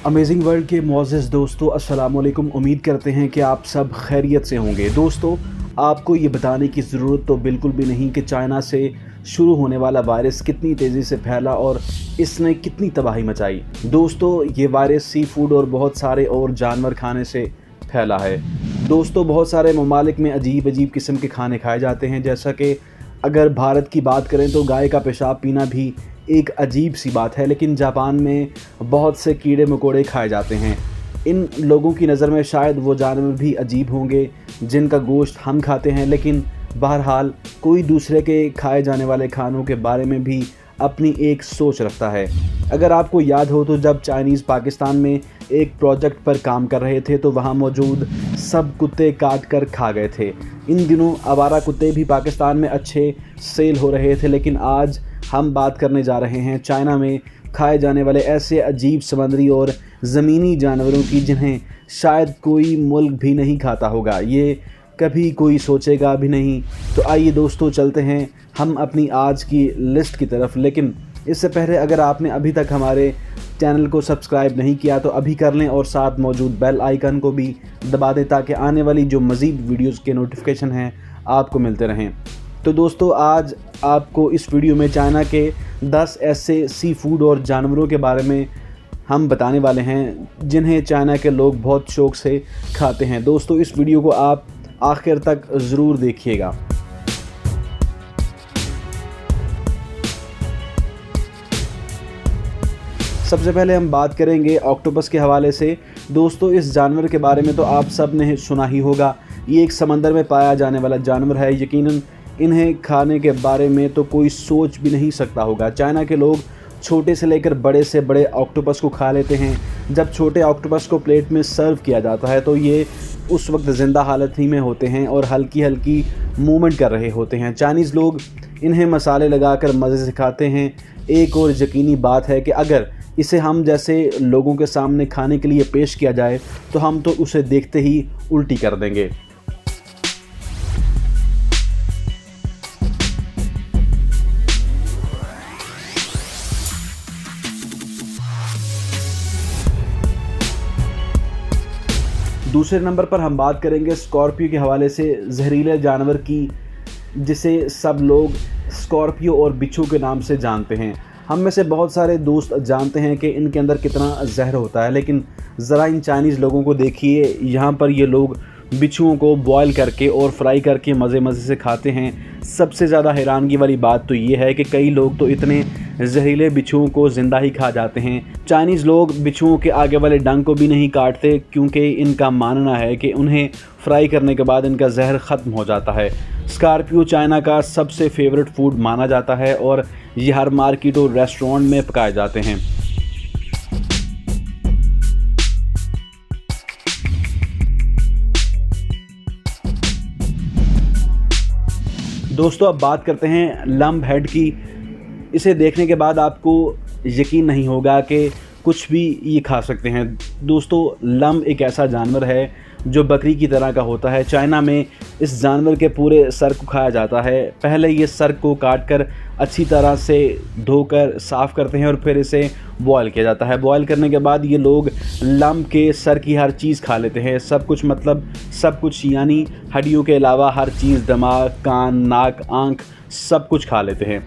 Amazing world के मुअज़्ज़िज़ दोस्तों, अस्सलाम वालेकुम। उम्मीद करते हैं कि आप सब खैरियत से होंगे। दोस्तों, आपको ये बताने की ज़रूरत तो बिल्कुल भी नहीं कि चाइना से शुरू होने वाला वायरस कितनी तेज़ी से फैला और इसने कितनी तबाही मचाई। दोस्तों, ये वायरस सी फूड और बहुत सारे और जानवर खाने से फैला है। दोस्तों, बहुत सारे ममालिक में अजीब अजीब किस्म के खाने खाए जाते हैं। जैसा कि अगर भारत की बात करें तो गाय का पेशाब पीना भी एक अजीब सी बात है, लेकिन जापान में बहुत से कीड़े मकोड़े खाए जाते हैं। इन लोगों की नज़र में शायद वो जानवर भी अजीब होंगे जिनका गोश्त हम खाते हैं, लेकिन बहरहाल कोई दूसरे के खाए जाने वाले खानों के बारे में भी अपनी एक सोच रखता है। अगर आपको याद हो तो जब चाइनीज़ पाकिस्तान में एक प्रोजेक्ट पर काम कर रहे थे तो वहाँ मौजूद सब कुत्ते काट कर खा गए थे। इन दिनों आवारा कुत्ते भी पाकिस्तान में अच्छे सेल हो रहे थे, लेकिन आज हम बात करने जा रहे हैं चाइना में खाए जाने वाले ऐसे अजीब समुद्री और ज़मीनी जानवरों की जिन्हें शायद कोई मुल्क भी नहीं खाता होगा, ये कभी कोई सोचेगा भी नहीं। तो आइए दोस्तों, चलते हैं हम अपनी आज की लिस्ट की तरफ। लेकिन इससे पहले अगर आपने अभी तक हमारे चैनल को सब्सक्राइब नहीं किया तो अभी कर लें और साथ मौजूद बेल आइकन को भी दबा दें ताकि आने वाली जो मज़ीद वीडियोज़ के नोटिफिकेशन हैं आपको मिलते रहें। तो दोस्तों, आज आपको इस वीडियो में चाइना के 10 ऐसे सी फूड और जानवरों के बारे में हम बताने वाले हैं जिन्हें चाइना के लोग बहुत शौक़ से खाते हैं। दोस्तों, इस वीडियो को आप आखिर तक ज़रूर देखिएगा। सबसे पहले हम बात करेंगे ऑक्टोपस के हवाले से। दोस्तों, इस जानवर के बारे में तो आप सब ने सुना ही होगा। ये एक समंदर में पाया जाने वाला जानवर है। यकीनन इन्हें खाने के बारे में तो कोई सोच भी नहीं सकता होगा। चाइना के लोग छोटे से लेकर बड़े से बड़े ऑक्टोपस को खा लेते हैं। जब छोटे ऑक्टोपस को प्लेट में सर्व किया जाता है तो ये उस वक्त ज़िंदा हालत ही में होते हैं और हल्की हल्की मूवमेंट कर रहे होते हैं। चाइनीज़ लोग इन्हें मसाले लगाकर मज़े से खाते हैं। एक और यकीनी बात है कि अगर इसे हम जैसे लोगों के सामने खाने के लिए पेश किया जाए तो हम तो उसे देखते ही उल्टी कर देंगे। दूसरे नंबर पर हम बात करेंगे स्कॉर्पियो के हवाले से, जहरीले जानवर की, जिसे सब लोग स्कॉर्पियो और बिच्छू के नाम से जानते हैं। हम में से बहुत सारे दोस्त जानते हैं कि इनके अंदर कितना जहर होता है, लेकिन ज़रा इन चाइनीज़ लोगों को देखिए। यहाँ पर ये लोग बिच्छुओं को बॉयल करके और फ्राई करके मज़े मज़े से खाते हैं। सबसे ज़्यादा हैरानगी वाली बात तो ये है कि कई लोग तो इतने जहरीले बिच्छुओं को ज़िंदा ही खा जाते हैं। चाइनीज़ लोग बिच्छुओं के आगे वाले डंक को भी नहीं काटते क्योंकि इनका मानना है कि उन्हें फ्राई करने के बाद इनका जहर ख़त्म हो जाता है। स्कॉर्पियो चाइना का सबसे फेवरेट फूड माना जाता है और ये हर मार्केट और रेस्टोरेंट में पकाए जाते हैं। दोस्तों, अब बात करते हैं लंब हेड की। इसे देखने के बाद आपको यकीन नहीं होगा कि कुछ भी ये खा सकते हैं। दोस्तों, लंब एक ऐसा जानवर है जो बकरी की तरह का होता है। चाइना में इस जानवर के पूरे सर को खाया जाता है। पहले ये सर को काटकर अच्छी तरह से धोकर साफ़ करते हैं और फिर इसे बॉयल किया जाता है। बॉयल करने के बाद ये लोग लंब के सर की हर चीज़ खा लेते हैं। सब कुछ, मतलब सब कुछ, यानी हड्डियों के अलावा हर चीज़, दिमाग, कान, नाक, आँख, सब कुछ खा लेते हैं।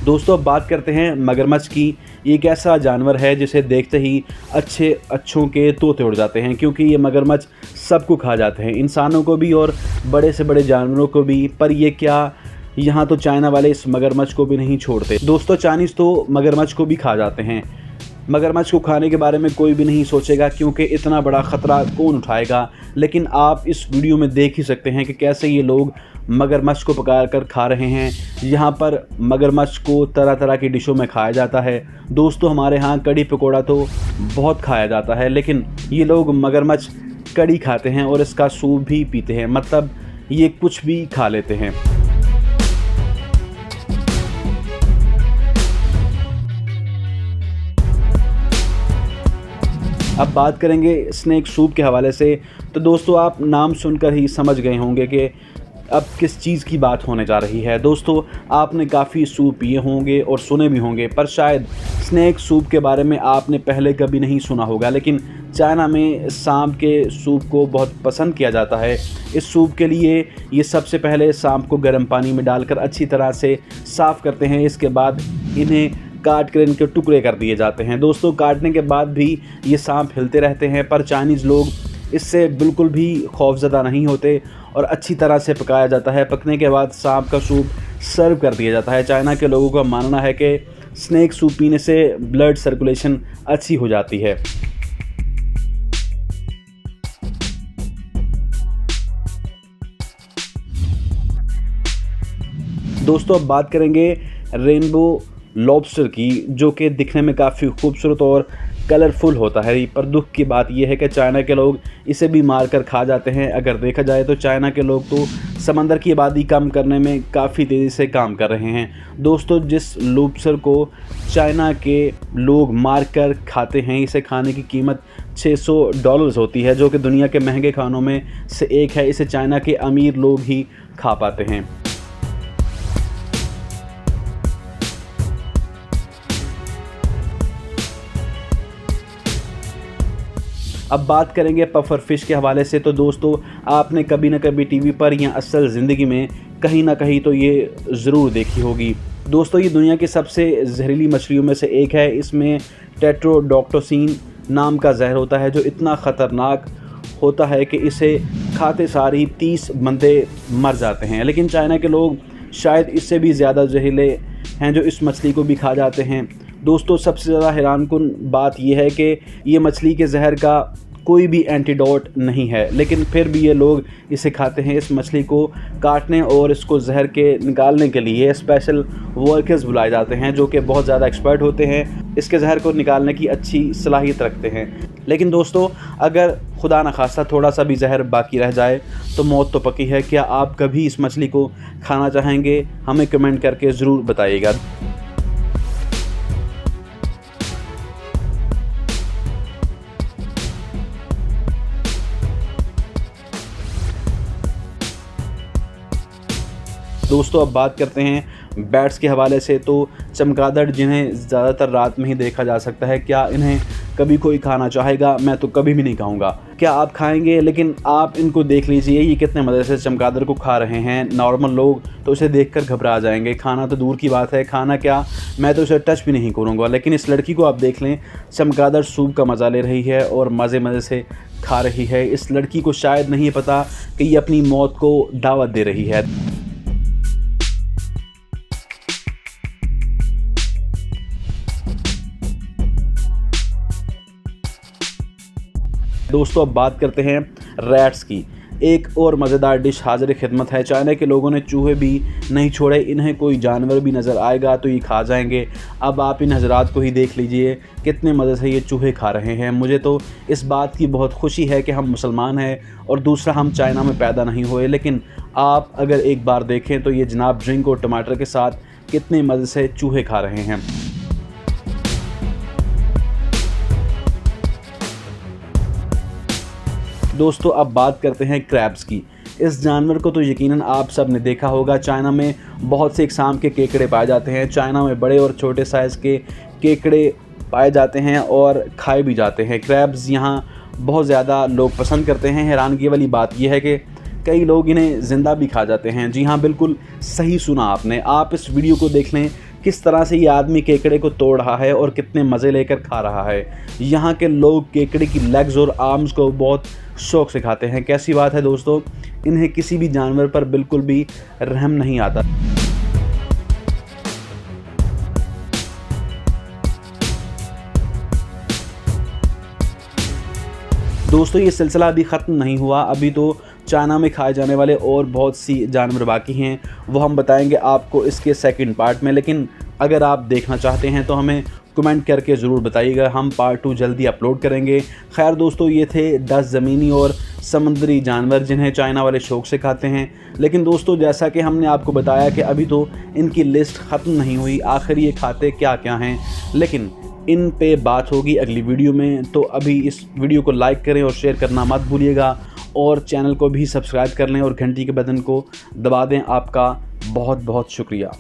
दोस्तों, अब बात करते हैं मगरमच्छ की। ये एक ऐसा जानवर है जिसे देखते ही अच्छों के तोते उड़ जाते हैं, क्योंकि ये मगरमच्छ सबको खा जाते हैं, इंसानों को भी और बड़े से बड़े जानवरों को भी। पर ये क्या, यहाँ तो चाइना वाले इस मगरमच्छ को भी नहीं छोड़ते। दोस्तों, चाइनीज़ तो मगरमच्छ को भी खा जाते हैं। मगरमच्छ को खाने के बारे में कोई भी नहीं सोचेगा क्योंकि इतना बड़ा ख़तरा कौन उठाएगा। लेकिन आप इस वीडियो में देख ही सकते हैं कि कैसे ये लोग मगरमच्छ को पका कर खा रहे हैं। यहाँ पर मगरमच्छ को तरह तरह की डिशों में खाया जाता है। दोस्तों, हमारे यहाँ कड़ी पकोड़ा तो बहुत खाया जाता है, लेकिन ये लोग मगरमच्छ कड़ी खाते हैं और इसका सूप भी पीते हैं। मतलब ये कुछ भी खा लेते हैं। अब बात करेंगे स्नैक सूप के हवाले से। तो दोस्तों, आप नाम सुनकर ही समझ गए होंगे कि अब किस चीज़ की बात होने जा रही है। दोस्तों, आपने काफ़ी सूप पिए होंगे और सुने भी होंगे, पर शायद स्नेक सूप के बारे में आपने पहले कभी नहीं सुना होगा। लेकिन चाइना में सांप के सूप को बहुत पसंद किया जाता है। इस सूप के लिए ये सबसे पहले सांप को गर्म पानी में डालकर अच्छी तरह से साफ़ करते हैं। इसके बाद इन्हें काट कर इनके टुकड़े कर दिए जाते हैं। दोस्तों, काटने के बाद भी ये सांप हिलते रहते हैं, पर चाइनीज़ लोग इससे बिल्कुल भी खौफज़दा नहीं होते और अच्छी तरह से पकाया जाता है। पकने के बाद सांप का सूप सर्व कर दिया जाता है। चाइना के लोगों का मानना है कि स्नेक सूप पीने से ब्लड सर्कुलेशन अच्छी हो जाती है। दोस्तों, अब बात करेंगे रेनबो लॉबस्टर की, जो कि दिखने में काफ़ी खूबसूरत और कलरफुल होता है। पर दुख की बात यह है कि चाइना के लोग इसे भी मार कर खा जाते हैं। अगर देखा जाए तो चाइना के लोग तो समंदर की आबादी कम करने में काफ़ी तेज़ी से काम कर रहे हैं। दोस्तों, जिस लॉबस्टर को चाइना के लोग मार कर खाते हैं, इसे खाने की कीमत $600 होती है, जो कि दुनिया के महंगे खानों में से एक है। इसे चाइना के अमीर लोग ही खा पाते हैं। अब बात करेंगे पफर फिश के हवाले से। तो दोस्तों, आपने कभी ना कभी टीवी पर या असल ज़िंदगी में कहीं ना कहीं तो ये ज़रूर देखी होगी। दोस्तों, ये दुनिया की सबसे जहरीली मछलियों में से एक है। इसमें टेट्रोडोटोक्सिन नाम का जहर होता है, जो इतना ख़तरनाक होता है कि इसे खाते सार ही 30 बंदे मर जाते हैं। लेकिन चाइना के लोग शायद इससे भी ज़्यादा जहरीले हैं, जो इस मछली को भी खा जाते हैं। दोस्तों, सबसे ज़्यादा हैरानकुन बात यह है कि ये मछली के जहर का कोई भी एंटीडोट नहीं है, लेकिन फिर भी ये लोग इसे खाते हैं। इस मछली को काटने और इसको जहर के निकालने के लिए स्पेशल वर्कर्स बुलाए जाते हैं, जो कि बहुत ज़्यादा एक्सपर्ट होते हैं, इसके जहर को निकालने की अच्छी सलाहियत रखते हैं। लेकिन दोस्तों, अगर खुदा न खास्ता थोड़ा सा भी जहर बाकी रह जाए तो मौत तो पक्की है। क्या आप कभी इस मछली को खाना चाहेंगे? हमें कमेंट करके ज़रूर बताइएगा। दोस्तों, अब बात करते हैं बैट्स के हवाले से। तो चमगादड़, जिन्हें ज़्यादातर रात में ही देखा जा सकता है, क्या इन्हें कभी कोई खाना चाहेगा? मैं तो कभी भी नहीं खाऊंगा। क्या आप खाएंगे? लेकिन आप इनको देख लीजिए, ये कितने मज़े से चमगादड़ को खा रहे हैं। नॉर्मल लोग तो इसे देखकर घबरा जाएंगे। खाना तो दूर की बात है, खाना क्या, मैं तो इसे टच भी नहीं करूँगा। लेकिन इस लड़की को आप देख लें, चमगादड़ सूप का मज़ा ले रही है और मज़े से खा रही है। इस लड़की को शायद नहीं पता कि ये अपनी मौत को दावत दे रही है। दोस्तों, अब बात करते हैं रैट्स की। एक और मज़ेदार डिश हाज़िर खिदमत है। चाइना के लोगों ने चूहे भी नहीं छोड़े। इन्हें कोई जानवर भी नज़र आएगा तो ये खा जाएंगे। अब आप इन हज़रात को ही देख लीजिए, कितने मज़े से ये चूहे खा रहे हैं। मुझे तो इस बात की बहुत खुशी है कि हम मुसलमान हैं और दूसरा, हम चाइना में पैदा नहीं हुए। लेकिन आप अगर एक बार देखें तो ये जनाब ड्रिंक और टमाटर के साथ कितने मज़े से चूहे खा रहे हैं। दोस्तों, अब बात करते हैं क्रैब्स की। इस जानवर को तो यकीनन आप सब ने देखा होगा। चाइना में बहुत से इकसाम के केकड़े पाए जाते हैं। चाइना में बड़े और छोटे साइज़ के केकड़े पाए जाते हैं और खाए भी जाते हैं। क्रैब्स यहाँ बहुत ज़्यादा लोग पसंद करते हैं। हैरानगी वाली बात यह है कि कई लोग इन्हें ज़िंदा भी खा जाते हैं। जी हाँ, बिल्कुल सही सुना आपने। आप इस वीडियो को देख लें, किस तरह से ये आदमी केकड़े को तोड़ रहा है और कितने मज़े लेकर खा रहा है। यहाँ के लोग केकड़े की लेग्स और आर्म्स को बहुत शौक से खाते हैं। कैसी बात है दोस्तों, इन्हें किसी भी जानवर पर बिल्कुल भी रहम नहीं आता। दोस्तों, ये सिलसिला अभी ख़त्म नहीं हुआ। अभी तो चाइना में खाए जाने वाले और बहुत सी जानवर बाकी हैं, वो हम बताएंगे आपको इसके सेकंड पार्ट में। लेकिन अगर आप देखना चाहते हैं तो हमें कमेंट करके ज़रूर बताइएगा, हम पार्ट 2 जल्दी अपलोड करेंगे। खैर दोस्तों, ये थे 10 ज़मीनी और समुद्री जानवर जिन्हें चाइना वाले शौक़ से खाते हैं। लेकिन दोस्तों, जैसा कि हमने आपको बताया कि अभी तो इनकी लिस्ट ख़त्म नहीं हुई, आखिर ये खाते क्या क्या हैं, लेकिन इन पे बात होगी अगली वीडियो में। तो अभी इस वीडियो को लाइक करें और शेयर करना मत भूलिएगा और चैनल को भी सब्सक्राइब कर लें और घंटी के बटन को दबा दें। आपका बहुत बहुत शुक्रिया।